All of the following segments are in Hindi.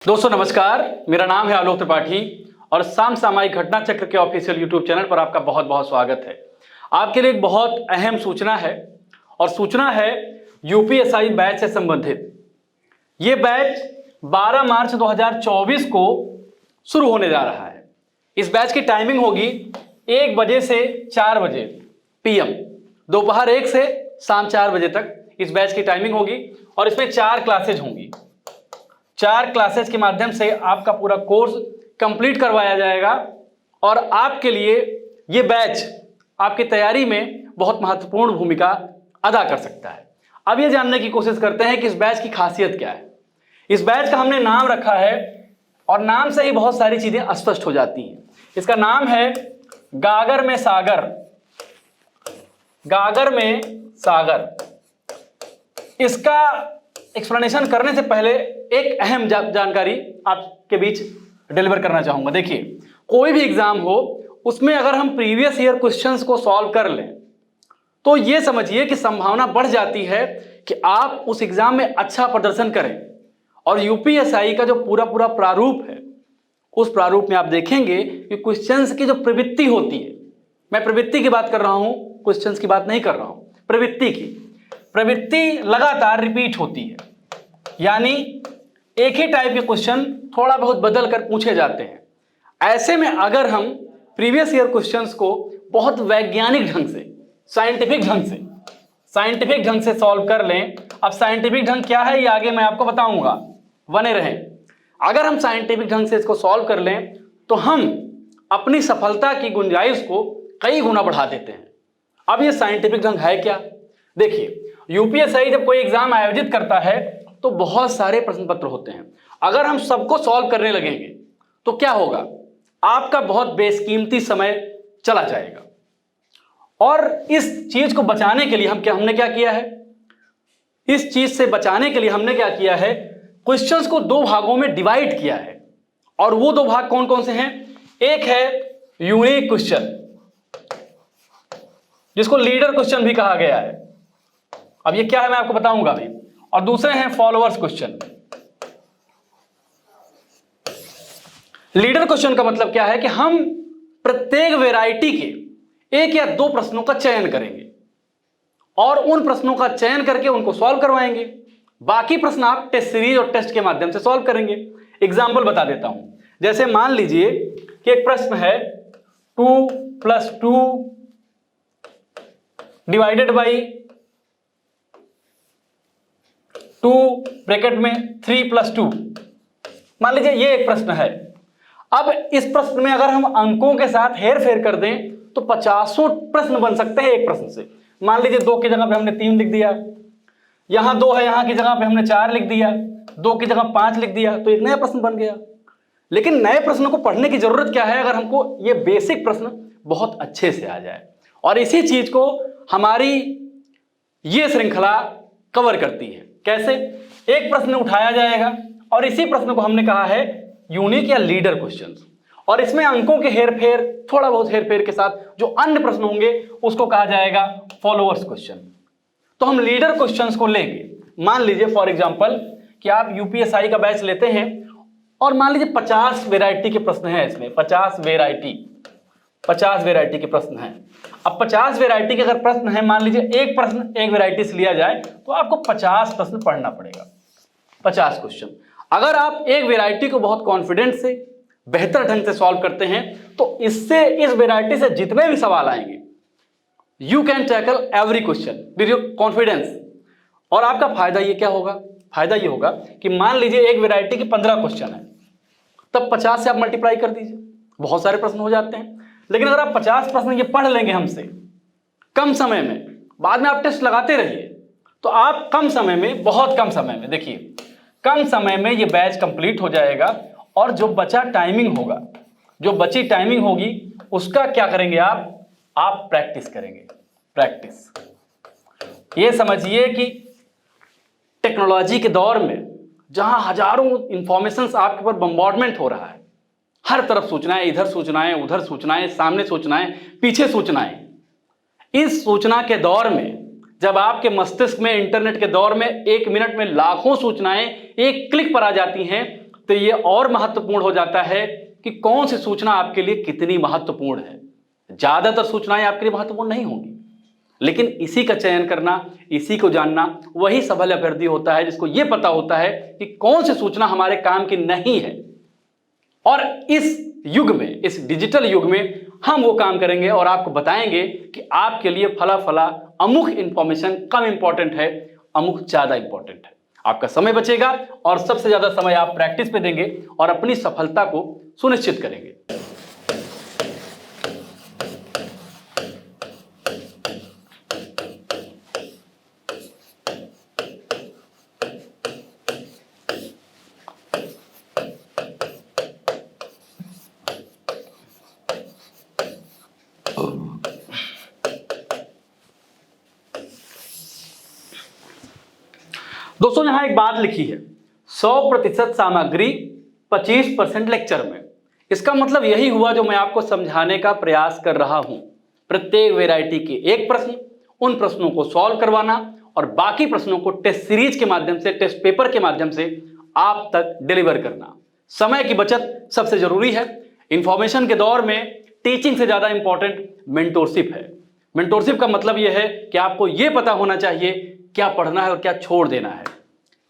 दोस्तों नमस्कार, मेरा नाम है आलोक त्रिपाठी और सामयिक घटना चक्र के ऑफिशियल यूट्यूब चैनल पर आपका बहुत बहुत स्वागत है। आपके लिए एक बहुत अहम सूचना है और सूचना है यूपीएसआई बैच से संबंधित। ये बैच 12 मार्च 2024 को शुरू होने जा रहा है। इस बैच की टाइमिंग होगी 1 बजे से 4 बजे PM, दोपहर 1 से शाम 4 बजे तक इस बैच की टाइमिंग होगी और इसमें 4 क्लासेज होंगी। 4 क्लासेज के माध्यम से आपका पूरा कोर्स कंप्लीट करवाया जाएगा और आपके लिए ये बैच आपकी तैयारी में बहुत महत्वपूर्ण भूमिका अदा कर सकता है। अब ये जानने की कोशिश करते हैं कि इस बैच की खासियत क्या है। इस बैच का हमने नाम रखा है और नाम से ही बहुत सारी चीजें स्पष्ट हो जाती हैं। इसका नाम है गागर में सागर। गागर में सागर। इसका एक्सप्लेनेशन करने से पहले एक अहम जानकारी आपके बीच डिलीवर करना चाहूंगा। देखिए, कोई भी एग्जाम हो उसमें अगर हम प्रीवियस ईयर क्वेश्चंस को सॉल्व कर लें तो ये समझिए कि संभावना बढ़ जाती है कि आप उस एग्जाम में अच्छा प्रदर्शन करें। और यूपीएसआई का जो पूरा प्रारूप है, उस प्रारूप में आप देखेंगे कि क्वेश्चंस की जो प्रवृत्ति होती है, मैं प्रवृत्ति की बात कर रहा हूं, क्वेश्चंस की बात नहीं कर रहा हूं, प्रवृत्ति की। प्रवृत्ति लगातार रिपीट होती है, यानी एक ही टाइप के क्वेश्चन थोड़ा बहुत बदल कर पूछे जाते हैं। ऐसे में अगर हम प्रीवियस ईयर क्वेश्चंस को बहुत वैज्ञानिक ढंग से, साइंटिफिक ढंग से सॉल्व कर लें। अब साइंटिफिक ढंग क्या है ये आगे मैं आपको बताऊंगा, बने रहें। अगर हम साइंटिफिक ढंग से इसको सॉल्व कर लें तो हम अपनी सफलता की गुंजाइश को कई गुना बढ़ा देते हैं। अब ये साइंटिफिक ढंग है क्या? देखिए, यूपीएसआई जब कोई एग्जाम आयोजित करता है तो बहुत सारे प्रश्न पत्र होते हैं। अगर हम सबको सॉल्व करने लगेंगे तो क्या होगा? आपका बहुत बेशकीमती समय चला जाएगा। और इस चीज को बचाने के लिए हमने क्या किया है? इस चीज से बचाने के लिए हमने क्या किया है? क्वेश्चंस को 2 भागों में डिवाइड किया है। और वो 2 भाग कौन कौन से हैं? एक है यूनिक क्वेश्चन, जिसको लीडर क्वेश्चन भी कहा गया है। अब ये क्या है मैं आपको बताऊंगा अभी। और दूसरे हैं फॉलोअर्स क्वेश्चन। लीडर क्वेश्चन का मतलब क्या है कि हम प्रत्येक वैरायटी के 1 या 2 प्रश्नों का चयन करेंगे और उन प्रश्नों का चयन करके उनको सॉल्व करवाएंगे। बाकी प्रश्न आप टेस्ट सीरीज और टेस्ट के माध्यम से सॉल्व करेंगे। एग्जाम्पल बता देता हूं। जैसे मान लीजिए कि एक प्रश्न है 2 + 2 डिवाइडेड बाई 2 ब्रैकेट में 3 + 2। मान लीजिए ये एक प्रश्न है। अब इस प्रश्न में अगर हम अंकों के साथ हेर फेर कर दें तो 50 प्रश्न बन सकते हैं एक प्रश्न से। मान लीजिए 2 की जगह पे हमने 3 लिख दिया, यहां 2 है, यहां की जगह पे हमने 4 लिख दिया, 2 की जगह 5 लिख दिया, तो एक नया प्रश्न बन गया। लेकिन नए प्रश्न को पढ़ने की जरूरत क्या है? अगर हमको ये बेसिक प्रश्न बहुत अच्छे से आ जाए। और इसी चीज को हमारी ये श्रृंखला कवर करती है। कैसे? एक प्रश्न उठाया जाएगा और इसी प्रश्न को हमने कहा है यूनिक या लीडर क्वेश्चंस, और इसमें अंकों के हेरफेर, थोड़ा बहुत हेरफेर के साथ जो अन्य प्रश्न होंगे उसको कहा जाएगा फॉलोअर्स क्वेश्चन। तो हम लीडर क्वेश्चंस को लेंगे। मान लीजिए फॉर एग्जांपल कि आप यूपीएसआई का बैच लेते हैं और मान लीजिए 50 वैरायटी के प्रश्न हैं इसमें। 50 वैरायटी के प्रश्न हैं। अब 50 वैरायटी के अगर प्रश्न है, मान लीजिए एक प्रश्न एक वैरायटी से लिया जाए तो आपको 50 प्रश्न पढ़ना पड़ेगा, 50 क्वेश्चन। अगर आप एक वैरायटी को बहुत कॉन्फिडेंस से, बेहतर ढंग से सॉल्व करते हैं तो इससे, इस वैरायटी से जितने भी सवाल आएंगे, you can tackle every question with your confidence. और आपका फायदा ये क्या होगा? फायदा ये होगा कि मान लीजिए एक वैरायटी के 15 क्वेश्चन है, तब 50 से आप मल्टीप्लाई कर दीजिए, बहुत सारे प्रश्न हो जाते हैं। लेकिन अगर आप 50 प्रश्न ये पढ़ लेंगे हमसे कम समय में, बाद में आप टेस्ट लगाते रहिए, तो आप कम समय में, बहुत कम समय में, देखिए कम समय में ये बैच कंप्लीट हो जाएगा। और जो बचा टाइमिंग होगा, जो बची टाइमिंग होगी, उसका क्या करेंगे आप प्रैक्टिस करेंगे। प्रैक्टिस ये समझिए कि टेक्नोलॉजी के दौर में जहां हजारों इंफॉर्मेशंस आपके ऊपर बम्बार्डमेंट हो रहा है, हर तरफ सूचनाएं, इधर सूचनाएं, उधर सूचनाएं, सामने सूचनाएं, पीछे सूचनाएं, इस सूचना के दौर में जब आपके मस्तिष्क में, इंटरनेट के दौर में 1 मिनट में लाखों सूचनाएं एक क्लिक पर आ जाती हैं, तो ये और महत्वपूर्ण हो जाता है कि कौन सी सूचना आपके लिए कितनी महत्वपूर्ण है। ज्यादातर सूचनाएं आपके लिए महत्वपूर्ण नहीं होंगी, लेकिन इसी का चयन करना, इसी को जानना, वही सफल अभ्यर्थी होता है जिसको यह पता होता है कि कौन सी सूचना हमारे काम की नहीं है। और इस युग में, इस डिजिटल युग में हम वो काम करेंगे और आपको बताएंगे कि आपके लिए फला फला अमुक इंफॉर्मेशन कम इंपॉर्टेंट है, अमुक ज्यादा इंपॉर्टेंट है। आपका समय बचेगा और सबसे ज्यादा समय आप प्रैक्टिस पे देंगे और अपनी सफलता को सुनिश्चित करेंगे। दोस्तों यहां एक बात लिखी है, 100% सामग्री 25% लेक्चर में। इसका मतलब यही हुआ जो मैं आपको समझाने का प्रयास कर रहा हूं। प्रत्येक वैरायटी के एक प्रश्न, उन प्रश्नों को सॉल्व करवाना और बाकी प्रश्नों को टेस्ट सीरीज के माध्यम से, टेस्ट पेपर के माध्यम से आप तक डिलीवर करना। समय की बचत सबसे जरूरी है। इंफॉर्मेशन के दौर में टीचिंग से ज्यादा इंपॉर्टेंट मेंटोरशिप है। मेंटोरशिप का मतलब यह है कि आपको यह पता होना चाहिए क्या पढ़ना है और क्या छोड़ देना है,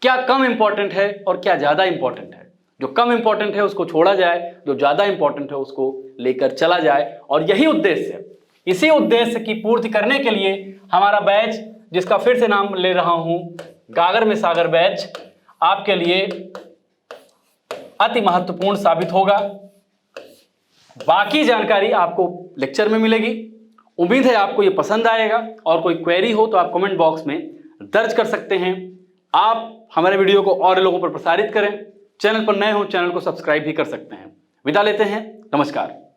क्या कम इंपॉर्टेंट है और क्या ज्यादा इंपॉर्टेंट है। जो कम इंपॉर्टेंट है उसको छोड़ा जाए, जो ज्यादा इंपॉर्टेंट है उसको लेकर चला जाए। और यही उद्देश्य है। इसी उद्देश्य की पूर्ति करने के लिए हमारा बैच, जिसका फिर से नाम ले रहा हूं गागर में सागर बैच, आपके लिए अति महत्वपूर्ण साबित होगा। बाकी जानकारी आपको लेक्चर में मिलेगी। उम्मीद है आपको ये पसंद आएगा और कोई क्वेरी हो तो आप कमेंट बॉक्स में दर्ज कर सकते हैं। आप हमारे वीडियो को और लोगों पर प्रसारित करें। चैनल पर नए हो, चैनल को सब्सक्राइब भी कर सकते हैं। विदा लेते हैं, नमस्कार।